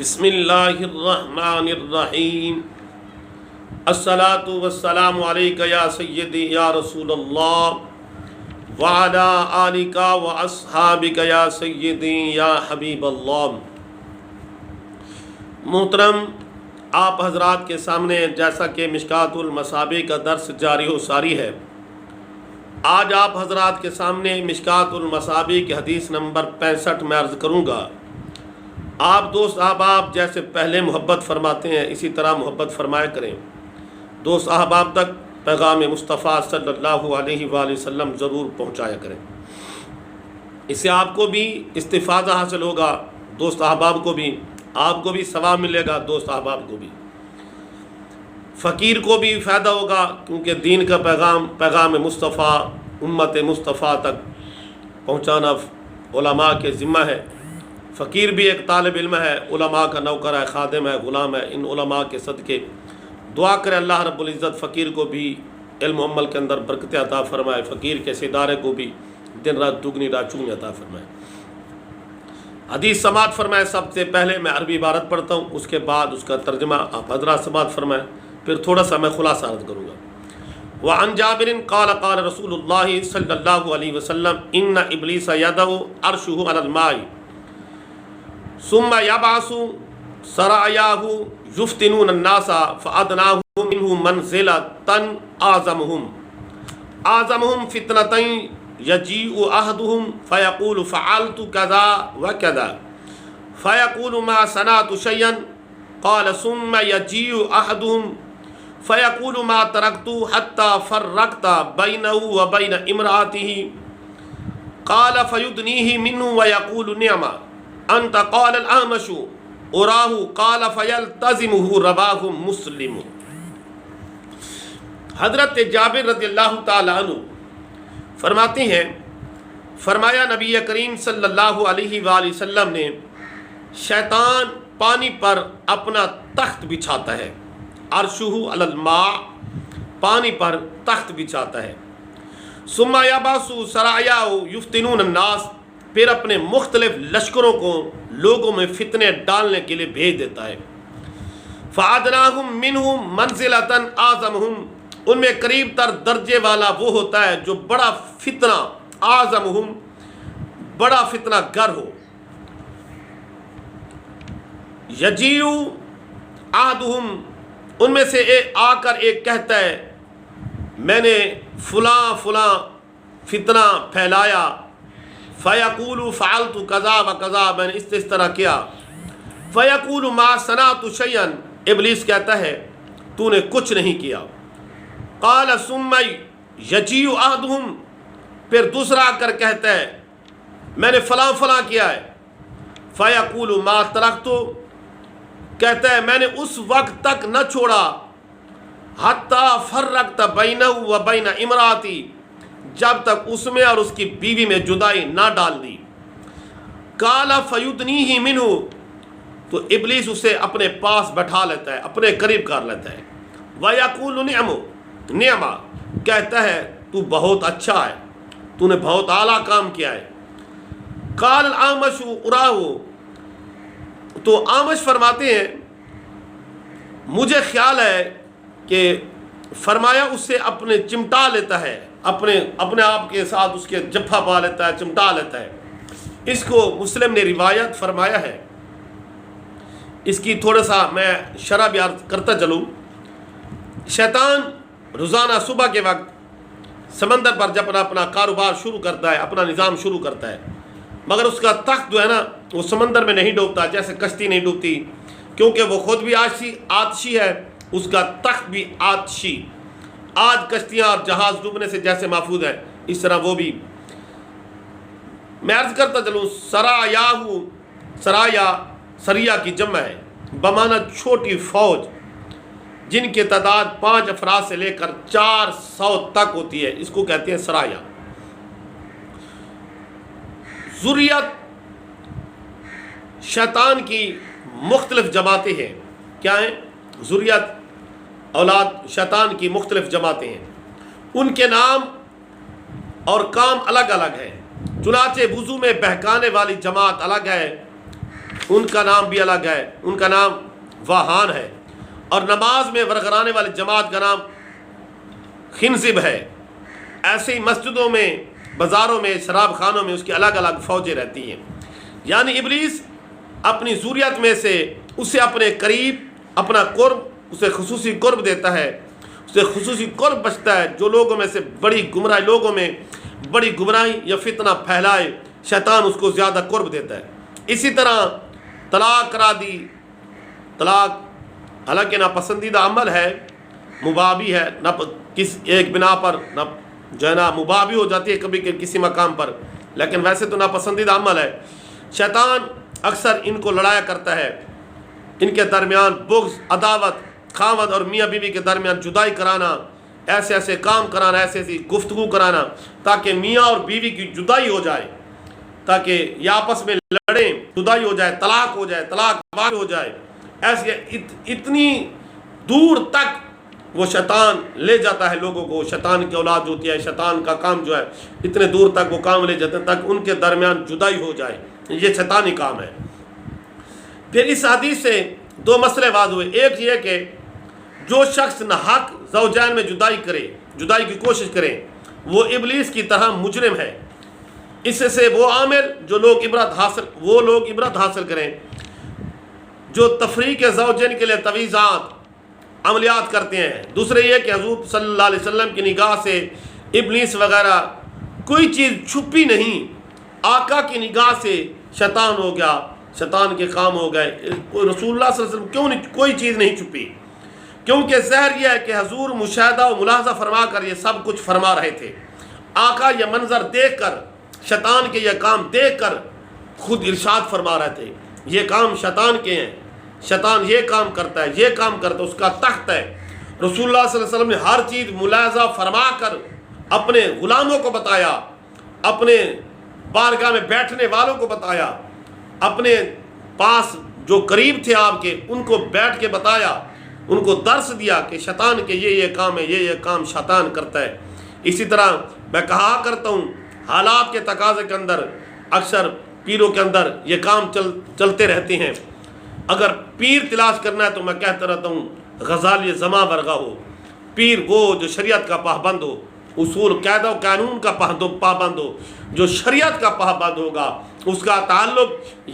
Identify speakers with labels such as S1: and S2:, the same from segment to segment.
S1: بسم اللہ الرحمن الرحیم الصلاۃ والسلام علیک یا سیدی یا رسول اللہ وعلی آلک واصحابک یا سیدی یا حبیب اللہ۔ محترم، آپ حضرات کے سامنے جیسا کہ مشکات المصابیح کا درس جاری و ساری ہے، آج آپ حضرات کے سامنے مشکات المصابیح کی حدیث نمبر 65 میں عرض کروں گا۔ آپ دوست احباب جیسے پہلے محبت فرماتے ہیں اسی طرح محبت فرمایا کریں، دوست احباب تک پیغام مصطفیٰ صلی اللہ علیہ وآلہ وسلم ضرور پہنچایا کریں، اس سے آپ کو بھی استفادہ حاصل ہوگا، دوست احباب کو بھی، آپ کو بھی ثواب ملے گا، دوست احباب کو بھی، فقیر کو بھی فائدہ ہوگا، کیونکہ دین کا پیغام مصطفیٰ امت مصطفیٰ تک پہنچانا علماء کے ذمہ ہے۔ فقیر بھی ایک طالب علم ہے، علماء کا نوکر ہے، خادم ہے، غلام ہے۔ ان علماء کے صدقے دعا کرے اللہ رب العزت فقیر کو بھی علم و عمل کے اندر برکت عطا فرمائے، فقیر کے ادارے کو بھی دن رات دگنی رات چگنی عطا فرمائے۔ حدیث سماعت فرمائے۔ سب سے پہلے میں عربی عبارت پڑھتا ہوں، اس کے بعد اس کا ترجمہ آپ حضرات سماعت فرمائیں، پھر تھوڑا سا میں خلاصہ عرض کروں گا۔ وعن جابر قال قال رسول اللہ صلی اللہ علیہ وسلم ان ابلیس یدعو عرشہ علی الماء ثم یبعث سرایاہ یفتنون الناس فادناہ منہ منزلۃ اعظمہم فتنۃ یجیء احدہم فیقول فعلت کذا وکذا فیقول ما صنعت شیئا قال ثم یجیء احدہم فیقول ما ترکت حتی فرقت بینہ وبین امرأتہ قال فیدنیہ منہ ویقول نعم انت قال الاعمش اراہ قال فیلتزمہ رواہ مسلم۔ حضرت جابر رضی اللہ تعالی عنہ فرماتے ہیں، فرمایا نبی کریم صلی اللہ علیہ وآلہ وسلم نے، شیطان پانی پر اپنا تخت بچھاتا ہے، عرشہ علی الماء، پانی پر تخت بچھاتا ہے، ثم یبعث سرایاہ یفتنون الناس، پھر اپنے مختلف لشکروں کو لوگوں میں فتنے ڈالنے کے لیے بھیج دیتا ہے، فَأَدْنَاهُمْ مِنْهُمْ مَنْزِلَةً أَعْظَمُهُمْ، ان میں قریب تر درجے والا وہ ہوتا ہے جو بڑا فتنہ، أَعْظَمُهُمْ، بڑا فتنہ گر ہو، يَجِيُّ أَحَدُهُمْ، ان میں سے آ کر ایک کہتا ہے میں نے فلاں فلاں فتنہ پھیلایا، فیقول فعلت کذا و کذا، میں نے اس طرح کیا، فیقول ما صنعت شیئا، ابلیس کہتا ہے تو نے کچھ نہیں کیا، قال ثم یجیء احدہم، پھر دوسرا آ کر کہتا ہے میں نے فلاں فلاں کیا ہے، فیقول ما ترکت، کہتا ہے میں نے اس وقت تک نہ چھوڑا، حتی فرقت بینہ و بین امراتی، جب تک اس میں اور اس کی بیوی میں جدائی نہ ڈال دی، قال فیدنیہ منہ، تو ابلیس اسے اپنے پاس بٹھا لیتا ہے، اپنے قریب کر لیتا ہے، ویقول نعم، کہتا ہے تو بہت اچھا ہے، تو نے بہت اعلیٰ کام کیا ہے، قال الاعمش اراہ، تو اعمش فرماتے ہیں مجھے خیال ہے کہ فرمایا اس سے اپنے چمٹا لیتا ہے، اپنے آپ کے ساتھ اس کے جپھا پا لیتا ہے، چمٹا لیتا ہے۔ اس کو مسلم نے روایت فرمایا ہے، اس کی تھوڑا سا میں شرح بھی عرض کرتا چلوں۔ شیطان روزانہ صبح کے وقت سمندر پر جب اپنا کاروبار شروع کرتا ہے، اپنا نظام شروع کرتا ہے، مگر اس کا تخت جو ہے نا وہ سمندر میں نہیں ڈوبتا، جیسے کشتی نہیں ڈوبتی، کیونکہ وہ خود بھی آتشی ہے، اس کا تخت بھی آتشی۔ آج کشتیاں اور جہاز ڈوبنے سے جیسے محفوظ ہے، اس طرح وہ بھی۔ میں عرض کرتا چلوں، سریا کی جمع ہے، بمعنی چھوٹی فوج، جن کی تعداد 5 افراد سے لے کر 400 تک ہوتی ہے، اس کو کہتے ہیں سرایا۔ ذریت شیطان کی مختلف جماعتیں ہیں، کیا ہیں؟ ذریت اولاد شیطان کی مختلف جماعتیں ہیں، ان کے نام اور کام الگ الگ ہیں۔ چنانچہ وضو میں بہکانے والی جماعت الگ ہے، ان کا نام بھی الگ ہے، ان کا نام واہان ہے، اور نماز میں ورغرانے والے جماعت کا نام خنزب ہے۔ ایسے ہی مسجدوں میں، بازاروں میں، شراب خانوں میں اس کی الگ الگ فوجیں رہتی ہیں۔ یعنی ابلیس اپنی ذریت میں سے اسے اپنے قریب، اپنا قرب، اسے خصوصی قرب دیتا ہے، اسے خصوصی قرب بچتا ہے۔ جو لوگوں میں سے بڑی گمراہی، لوگوں میں بڑی گمراہی یا فتنہ پھیلائے، شیطان اس کو زیادہ قرب دیتا ہے۔ اسی طرح طلاق کرا دی، طلاق حالانکہ ناپسندیدہ عمل ہے، مباح بھی ہے، نہ کس ایک بنا پر نہ جو ہے نا مباح بھی ہو جاتی ہے کبھی کسی مقام پر، لیکن ویسے تو ناپسندیدہ عمل ہے۔ شیطان اکثر ان کو لڑایا کرتا ہے، ان کے درمیان بغض، عداوت، خاوند اور میاں بیوی کے درمیان جدائی کرانا، ایسے ایسے کام کرانا، ایسی گفتگو کرانا تاکہ میاں اور بیوی کی جدائی ہو جائے، تاکہ یہ آپس میں لڑیں، جدائی ہو جائے، طلاق ہو جائے، طلاق واقع ہو جائے۔ ایسے اتنی دور تک وہ شیطان لے جاتا ہے لوگوں کو، شیطان کی اولاد ہوتی ہے، شیطان کا کام جو ہے اتنے دور تک وہ کام لے جاتے ہیں تاکہ ان کے درمیان جدائی ہو جائے۔ یہ شیطانی کام ہے۔ پھر اس حدیث سے دو مسئلے واضح ہوئے۔ ایک یہ کہ جو شخص ناحق زوجین میں جدائی کی کوشش کرے، وہ ابلیس کی طرح مجرم ہے۔ اس سے وہ عامل جو لوگ عبرت حاصل کریں جو تفریق زوجین کے لیے تویزات، عملیات کرتے ہیں۔ دوسرے یہ کہ حضور صلی اللہ علیہ وسلم کی نگاہ سے ابلیس وغیرہ کوئی چیز چھپی نہیں، آقا کی نگاہ سے شیطان ہو گیا، شیطان کے کام ہو گئے۔ رسول اللہ صلی اللہ علیہ وسلم کیوں نہیں، کوئی چیز نہیں چھپی، کیونکہ ظاہر یہ ہے کہ حضور مشاہدہ و ملاحظہ فرما کر یہ سب کچھ فرما رہے تھے۔ آقا یہ منظر دیکھ کر، شیطان کے یہ کام دیکھ کر خود ارشاد فرما رہے تھے، یہ کام شیطان کے ہیں، شیطان یہ کام کرتا ہے، یہ کام کرتا ہے، اس کا تخت ہے۔ رسول اللہ صلی اللہ علیہ وسلم نے ہر چیز ملاحظہ فرما کر اپنے غلاموں کو بتایا، اپنے بارگاہ میں بیٹھنے والوں کو بتایا، اپنے پاس جو قریب تھے آپ کے ان کو بیٹھ کے بتایا، ان کو درس دیا کہ شیطان کے یہ کام ہے، یہ کام شیطان کرتا ہے۔ اسی طرح میں کہا کرتا ہوں، حالات کے تقاضے کے اندر اکثر پیروں کے اندر یہ کام چلتے رہتے ہیں۔ اگر پیر تلاش کرنا ہے تو میں کہتا رہتا ہوں غزالی زماں ورگا ہو، پیر وہ جو شریعت کا پابند ہو، اصول قاعدہ و قانون کا پابند ہو، جو شریعت کا پابند ہوگا، اس کا تعلق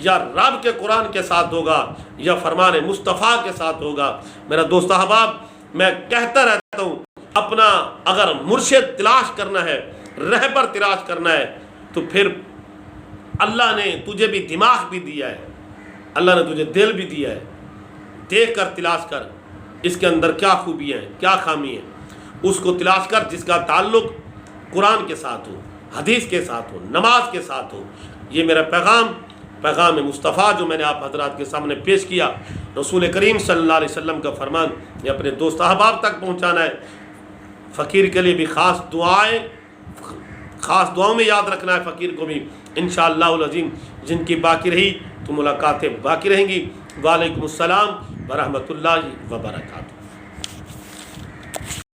S1: یا رب کے قرآن کے ساتھ ہوگا یا فرمان مصطفیٰ کے ساتھ ہوگا۔ میرا دوست احباب، میں کہتا رہتا ہوں اپنا اگر مرشد تلاش کرنا ہے، رہبر تلاش کرنا ہے، تو پھر اللہ نے تجھے بھی دماغ بھی دیا ہے، اللہ نے تجھے دل بھی دیا ہے، دیکھ کر تلاش کر اس کے اندر کیا خوبی ہے، کیا خامی ہے، اس کو تلاش کر جس کا تعلق قرآن کے ساتھ ہو، حدیث کے ساتھ ہو، نماز کے ساتھ ہو۔ یہ میرا پیغام مصطفیٰ جو میں نے آپ حضرات کے سامنے پیش کیا، رسول کریم صلی اللہ علیہ وسلم کا فرمان، یہ اپنے دوست احباب تک پہنچانا ہے۔ فقیر کے لیے بھی خاص دعاؤں میں یاد رکھنا ہے، فقیر کو بھی انشاءاللہ العظیم جن کی باقی رہی تو ملاقاتیں باقی رہیں گی۔ وعلیکم السلام ورحمۃ اللہ وبرکاتہ۔